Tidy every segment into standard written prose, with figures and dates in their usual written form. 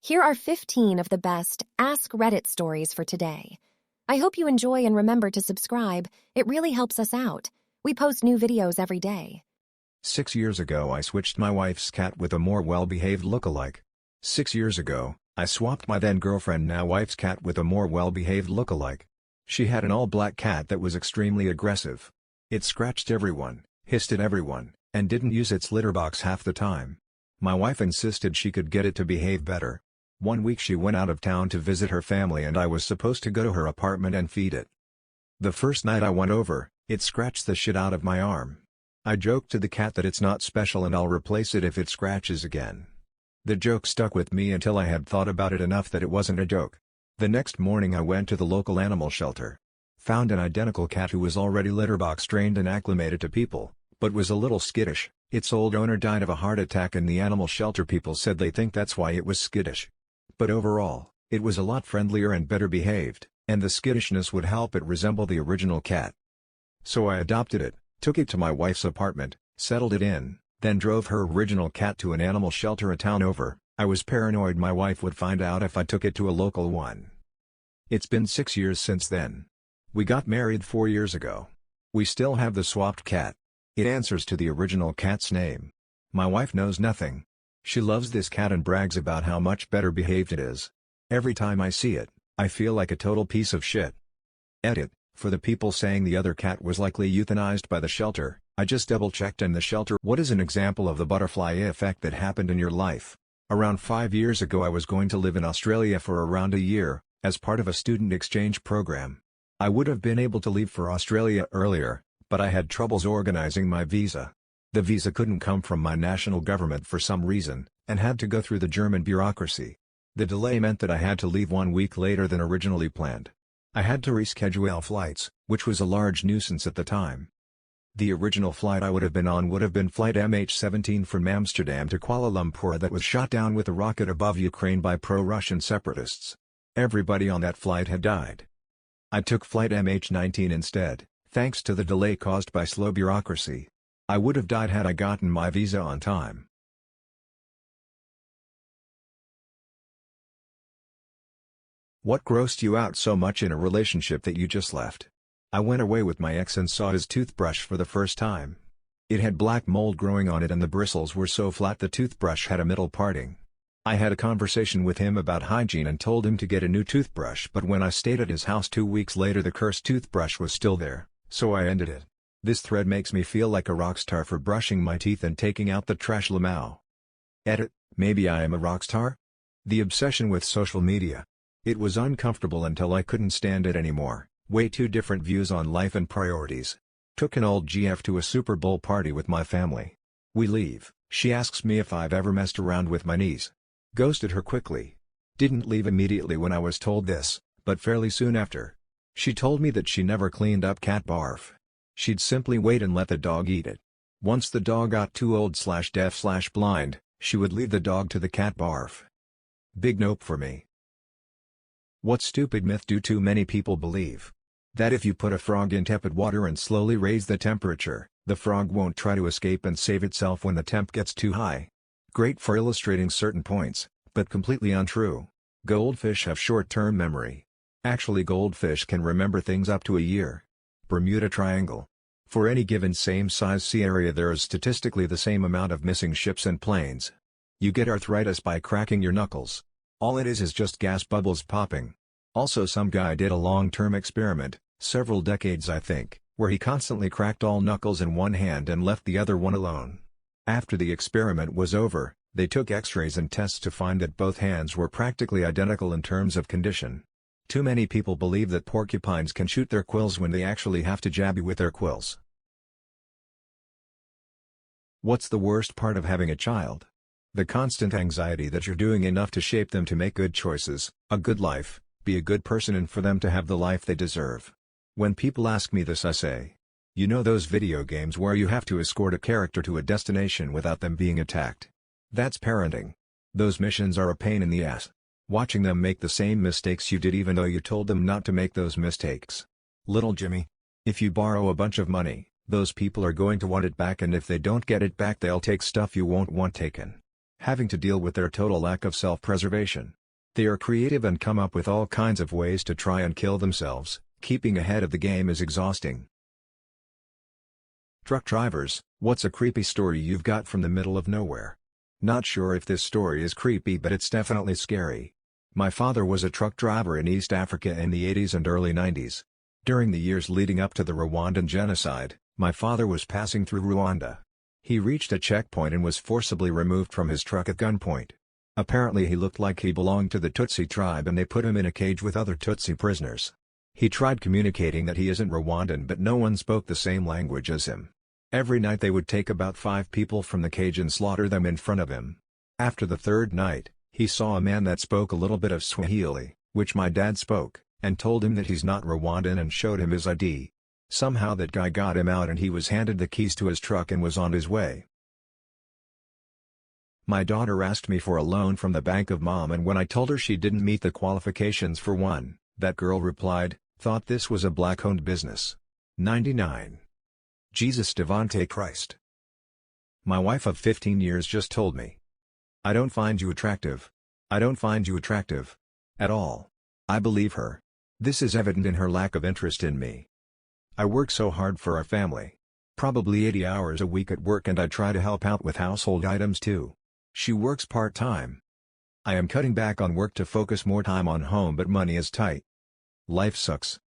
Here are 15 of the best Ask Reddit stories for today. I hope you enjoy and remember to subscribe. It really helps us out. We post new videos every day. 6 years ago I switched my wife's cat with a more well-behaved look-alike. 6 years ago, I swapped my then-girlfriend now wife's cat with a more well-behaved look-alike. She had an all-black cat that was extremely aggressive. It scratched everyone, hissed at everyone, and didn't use its litter box half the time. My wife insisted she could get it to behave better. One week she went out of town to visit her family and I was supposed to go to her apartment and feed it. The first night I went over, it scratched the shit out of my arm. I joked to the cat that it's not special and I'll replace it if it scratches again. The joke stuck with me until I had thought about it enough that it wasn't a joke. The next morning I went to the local animal shelter. Found an identical cat who was already litter box trained and acclimated to people, but was a little skittish. Its old owner died of a heart attack and the animal shelter people said they think that's why it was skittish. But overall, it was a lot friendlier and better behaved, and the skittishness would help it resemble the original cat. So I adopted it, took it to my wife's apartment, settled it in, then drove her original cat to an animal shelter a town over. I was paranoid my wife would find out if I took it to a local one. It's been 6 years since then. We got married 4 years ago. We still have the swapped cat. It answers to the original cat's name. My wife knows nothing. She loves this cat and brags about how much better behaved it is. Every time I see it, I feel like a total piece of shit. Edit: for the people saying the other cat was likely euthanized by the shelter, I just double-checked and the shelter. What is an example of the butterfly effect that happened in your life? Around 5 years ago I was going to live in Australia for around a year, as part of a student exchange program. I would have been able to leave for Australia earlier, but I had troubles organizing my visa. The visa couldn't come from my national government for some reason, and had to go through the German bureaucracy. The delay meant that I had to leave 1 week later than originally planned. I had to reschedule flights, which was a large nuisance at the time. The original flight I would have been on would have been flight MH17 from Amsterdam to Kuala Lumpur that was shot down with a rocket above Ukraine by pro-Russian separatists. Everybody on that flight had died. I took flight MH19 instead, thanks to the delay caused by slow bureaucracy. I would have died had I gotten my visa on time. What grossed you out so much in a relationship that you just left? I went away with my ex and saw his toothbrush for the first time. It had black mold growing on it and the bristles were so flat the toothbrush had a middle parting. I had a conversation with him about hygiene and told him to get a new toothbrush, but when I stayed at his house 2 weeks later the cursed toothbrush was still there, so I ended it. This thread makes me feel like a rock star for brushing my teeth and taking out the trash. Lamau. Edit: maybe I am a rock star? The obsession with social media. It was uncomfortable until I couldn't stand it anymore. Way too different views on life and priorities. Took an old GF to a Super Bowl party with my family. We leave, she asks me if I've ever messed around with my niece. Ghosted her quickly. Didn't leave immediately when I was told this, but fairly soon after. She told me that she never cleaned up cat barf. She'd simply wait and let the dog eat it. Once the dog got too old/deaf/blind, she would leave the dog to the cat barf. Big nope for me. What stupid myth do too many people believe? That if you put a frog in tepid water and slowly raise the temperature, the frog won't try to escape and save itself when the temp gets too high. Great for illustrating certain points, but completely untrue. Goldfish have short-term memory. Actually, goldfish can remember things up to a year. Bermuda Triangle. For any given same-size sea area there is statistically the same amount of missing ships and planes. You get arthritis by cracking your knuckles. All it is just gas bubbles popping. Also, some guy did a long-term experiment, several decades I think, where he constantly cracked all knuckles in one hand and left the other one alone. After the experiment was over, they took x-rays and tests to find that both hands were practically identical in terms of condition. Too many people believe that porcupines can shoot their quills when they actually have to jab you with their quills. What's the worst part of having a child? The constant anxiety that you're doing enough to shape them to make good choices, a good life, be a good person and for them to have the life they deserve. When people ask me this I say, you know those video games where you have to escort a character to a destination without them being attacked? That's parenting. Those missions are a pain in the ass. Watching them make the same mistakes you did even though you told them not to make those mistakes. Little Jimmy. If you borrow a bunch of money, those people are going to want it back and if they don't get it back they'll take stuff you won't want taken. having to deal with their total lack of self-preservation. They are creative and come up with all kinds of ways to try and kill themselves. Keeping ahead of the game is exhausting. Truck drivers, what's a creepy story you've got from the middle of nowhere? Not sure if this story is creepy, but it's definitely scary. My father was a truck driver in East Africa in the 80s and early 90s. During the years leading up to the Rwandan genocide, my father was passing through Rwanda. He reached a checkpoint and was forcibly removed from his truck at gunpoint. Apparently he looked like he belonged to the Tutsi tribe and they put him in a cage with other Tutsi prisoners. He tried communicating that he isn't Rwandan, but no one spoke the same language as him. Every night they would take about 5 people from the cage and slaughter them in front of him. After the third night, he saw a man that spoke a little bit of Swahili, which my dad spoke, and told him that he's not Rwandan and showed him his ID. Somehow that guy got him out and he was handed the keys to his truck and was on his way. My daughter asked me for a loan from the bank of mom, and when I told her she didn't meet the qualifications for one, that girl replied, "Thought this was a black-owned business." 99. Jesus Devante Christ. My wife of 15 years just told me, "I don't find you attractive. I don't find you attractive. At all." I believe her. This is evident in her lack of interest in me. I work so hard for our family. Probably 80 hours a week at work, and I try to help out with household items too. She works part-time. I am cutting back on work to focus more time on home, but money is tight. Life sucks.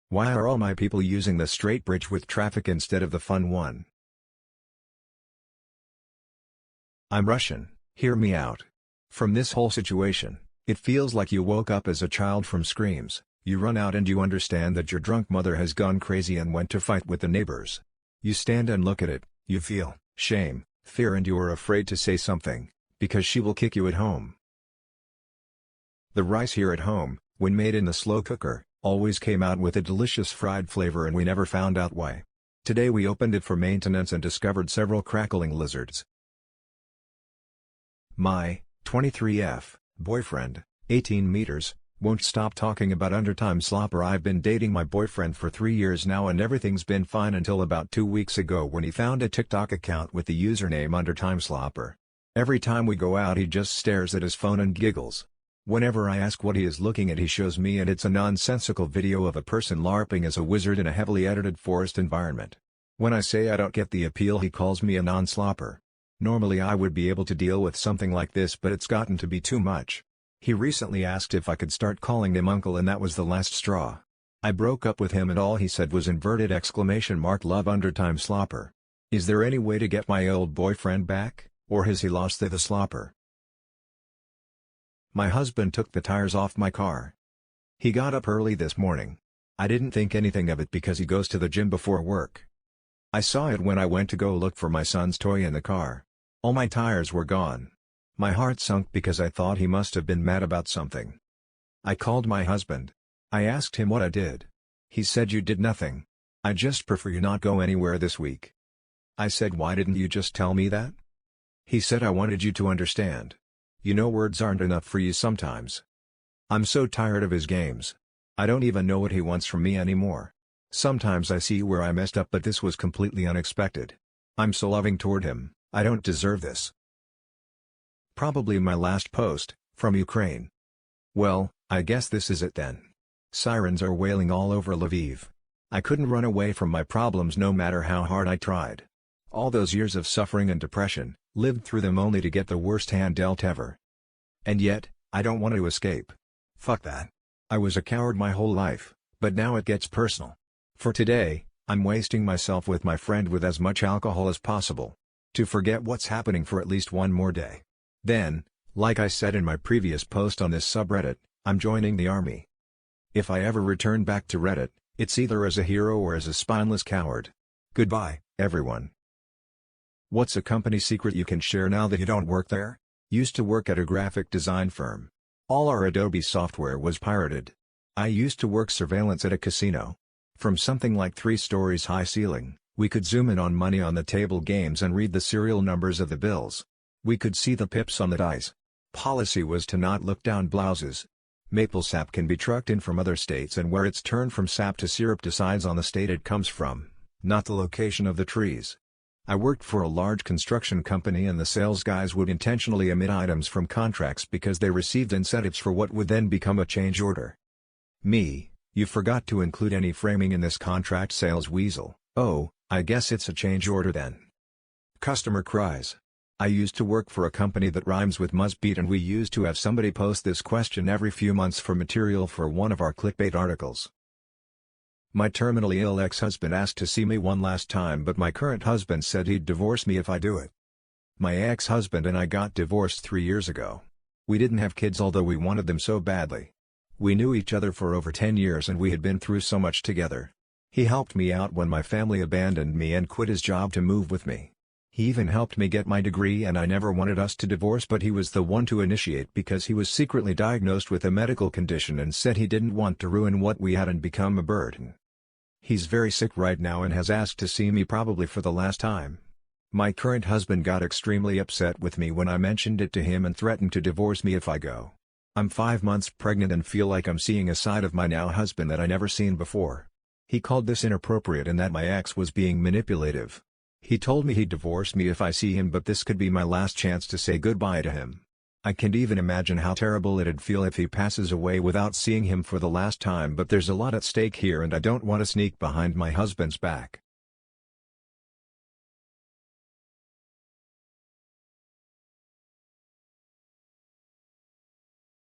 Why are all my people using the straight bridge with traffic instead of the fun one? I'm Russian, hear me out. From this whole situation, it feels like you woke up as a child from screams. You run out and you understand that your drunk mother has gone crazy and went to fight with the neighbors. You stand and look at it, you feel shame, fear, and you are afraid to say something, because she will kick you at home. The rice here at home, when made in the slow cooker, always came out with a delicious fried flavor and we never found out why. Today we opened it for maintenance and discovered several crackling lizards. My 23F boyfriend, 18 meters, won't stop talking about undertime slopper. I've been dating my boyfriend for 3 years now and everything's been fine until about 2 weeks ago when he found a TikTok account with the username undertime slopper. Every time we go out he just stares at his phone and giggles. Whenever I ask what he is looking at, he shows me, and it's a nonsensical video of a person LARPing as a wizard in a heavily edited forest environment. When I say I don't get the appeal, he calls me a non-slopper. Normally I would be able to deal with something like this, but it's gotten to be too much. He recently asked if I could start calling him uncle, and that was the last straw. I broke up with him and all he said was !love undertime slopper. Is there any way to get my old boyfriend back, or has he lost the slopper? My husband took the tires off my car. He got up early this morning. I didn't think anything of it because he goes to the gym before work. I saw it when I went to go look for my son's toy in the car. All my tires were gone. My heart sunk because I thought he must have been mad about something. I called my husband. I asked him what I did. He said, "You did nothing. I just prefer you not go anywhere this week." I said, "Why didn't you just tell me that?" He said, "I wanted you to understand. You know, words aren't enough for you sometimes." I'm so tired of his games. I don't even know what he wants from me anymore. Sometimes I see where I messed up, but this was completely unexpected. I'm so loving toward him. I don't deserve this. Probably my last post, from Ukraine. Well, I guess this is it then. Sirens are wailing all over Lviv. I couldn't run away from my problems no matter how hard I tried. All those years of suffering and depression, lived through them only to get the worst hand dealt ever. And yet, I don't want to escape. Fuck that. I was a coward my whole life, but now it gets personal. For today, I'm wasting myself with my friend with as much alcohol as possible. To forget what's happening for at least one more day. Then, like I said in my previous post on this subreddit, I'm joining the army. If I ever return back to Reddit, it's either as a hero or as a spineless coward. Goodbye, everyone. What's a company secret you can share now that you don't work there? Used to work at a graphic design firm. All our Adobe software was pirated. I used to work surveillance at a casino. From something like 3 stories high ceiling, we could zoom in on money on the table games and read the serial numbers of the bills. We could see the pips on the dice. Policy was to not look down blouses. Maple sap can be trucked in from other states, and where it's turned from sap to syrup decides on the state it comes from, not the location of the trees. I worked for a large construction company and the sales guys would intentionally omit items from contracts because they received incentives for what would then become a change order. Me, you forgot to include any framing in this contract, sales weasel. Oh, I guess it's a change order then. Customer cries. I used to work for a company that rhymes with must beat and we used to have somebody post this question every few months for material for one of our clickbait articles. My terminally ill ex-husband asked to see me one last time but my current husband said he'd divorce me if I do it. My ex-husband and I got divorced 3 years ago. We didn't have kids although we wanted them so badly. We knew each other for over 10 years and we had been through so much together. He helped me out when my family abandoned me and quit his job to move with me. He even helped me get my degree and I never wanted us to divorce but he was the one to initiate because he was secretly diagnosed with a medical condition and said he didn't want to ruin what we had and become a burden. He's very sick right now and has asked to see me probably for the last time. My current husband got extremely upset with me when I mentioned it to him and threatened to divorce me if I go. I'm 5 months pregnant and feel like I'm seeing a side of my now husband that I never seen before. He called this inappropriate and that my ex was being manipulative. He told me he'd divorce me if I see him but this could be my last chance to say goodbye to him. I can't even imagine how terrible it'd feel if he passes away without seeing him for the last time but there's a lot at stake here and I don't want to sneak behind my husband's back.